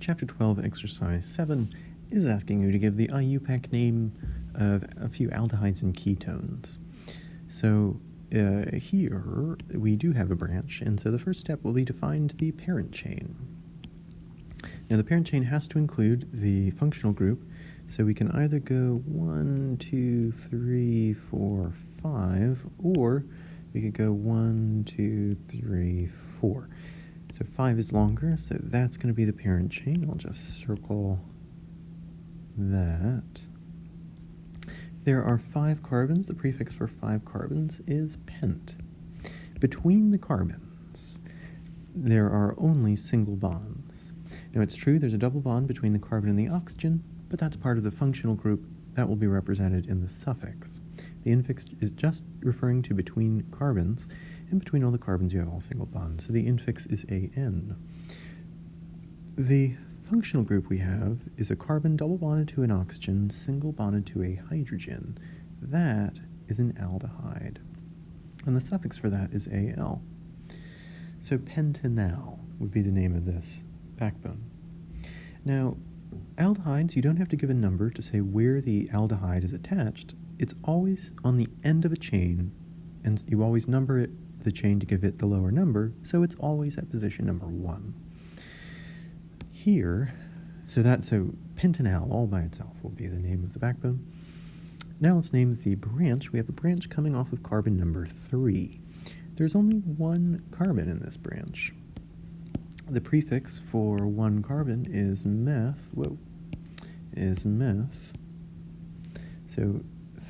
Chapter 12, Exercise 7 is asking you to give the IUPAC name of a few aldehydes and ketones. So here we do have a branch, and so the first step will be to find the parent chain. Now the parent chain has to include the functional group, so we can either go 1, 2, 3, 4, 5, or we could go 1, 2, 3, 4. So 5 is longer, so that's going to be the parent chain. I'll just circle that. There are 5 carbons. The prefix for 5 carbons is pent. Between the carbons, there are only single bonds. Now it's true there's a double bond between the carbon and the oxygen, but that's part of the functional group that will be represented in the suffix. The infix is just referring to between carbons, and between all the carbons you have all single bonds, so the infix is AN. The functional group we have is a carbon double bonded to an oxygen, single bonded to a hydrogen. That is an aldehyde, and the suffix for that is AL. So pentanal would be the name of this backbone. Now, aldehydes, you don't have to give a number to say where the aldehyde is attached. It's always on the end of a chain, and you always number the chain to give it the lower number, so it's always at position number 1. Here, so pentanal all by itself will be the name of the backbone. Now let's name the branch. We have a branch coming off of carbon number 3. There's only 1 carbon in this branch. The prefix for 1 carbon is meth. So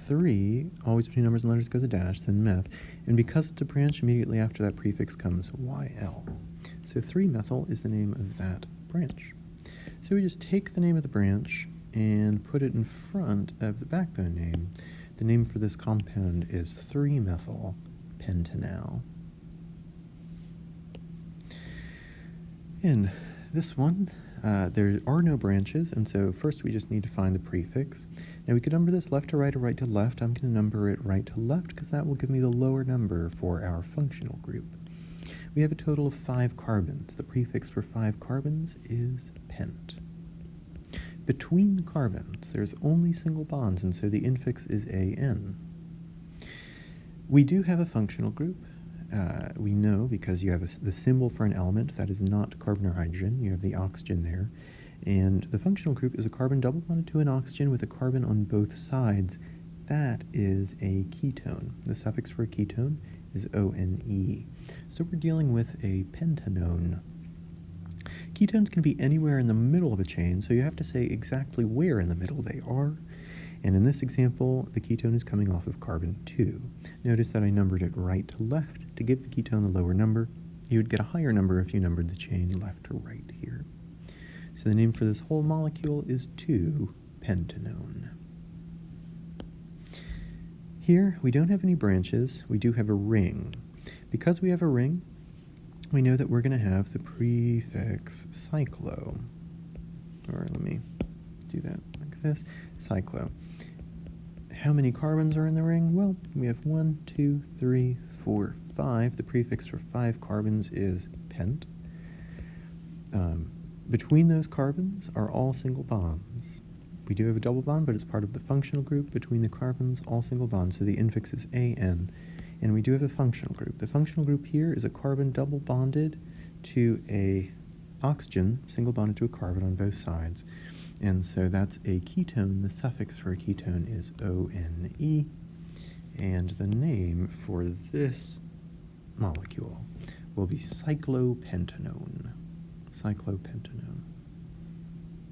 3, always between numbers and letters goes a dash, then meth. And because it's a branch, immediately after that prefix comes YL. So 3-methyl is the name of that branch. So we just take the name of the branch and put it in front of the backbone name. The name for this compound is 3-methyl pentanal. In this one, there are no branches, and so first we just need to find the prefix. Now we could number this left to right or right to left. I'm going to number it right to left because that will give me the lower number for our functional group. We have a total of 5 carbons. The prefix for 5 carbons is pent. Between the carbons, there's only single bonds, and so the infix is AN. We do have a functional group. We know because you have the symbol for an element that is not carbon or hydrogen. You have the oxygen there. And the functional group is a carbon double bonded to an oxygen with a carbon on both sides. That is a ketone. The suffix for a ketone is ONE. So we're dealing with a pentanone. Ketones can be anywhere in the middle of a chain, so you have to say exactly where in the middle they are. And in this example, the ketone is coming off of carbon 2. Notice that I numbered it right to left to give the ketone the lower number. You would get a higher number if you numbered the chain left to right here. So the name for this whole molecule is 2-pentanone. Here, we don't have any branches. We do have a ring. Because we have a ring, we know that we're going to have the prefix cyclo. Or let me do that like this. Cyclo. How many carbons are in the ring? Well, we have 1, 2, 3, 4, 5. The prefix for 5 carbons is pent. Between those carbons are all single bonds. We do have a double bond, but it's part of the functional group. Between the carbons, all single bonds, so the infix is AN. And we do have a functional group. The functional group here is a carbon double bonded to a oxygen, single bonded to a carbon on both sides. And so that's a ketone. The suffix for a ketone is ONE. And the name for this molecule will be cyclopentanone. Cyclopentanone.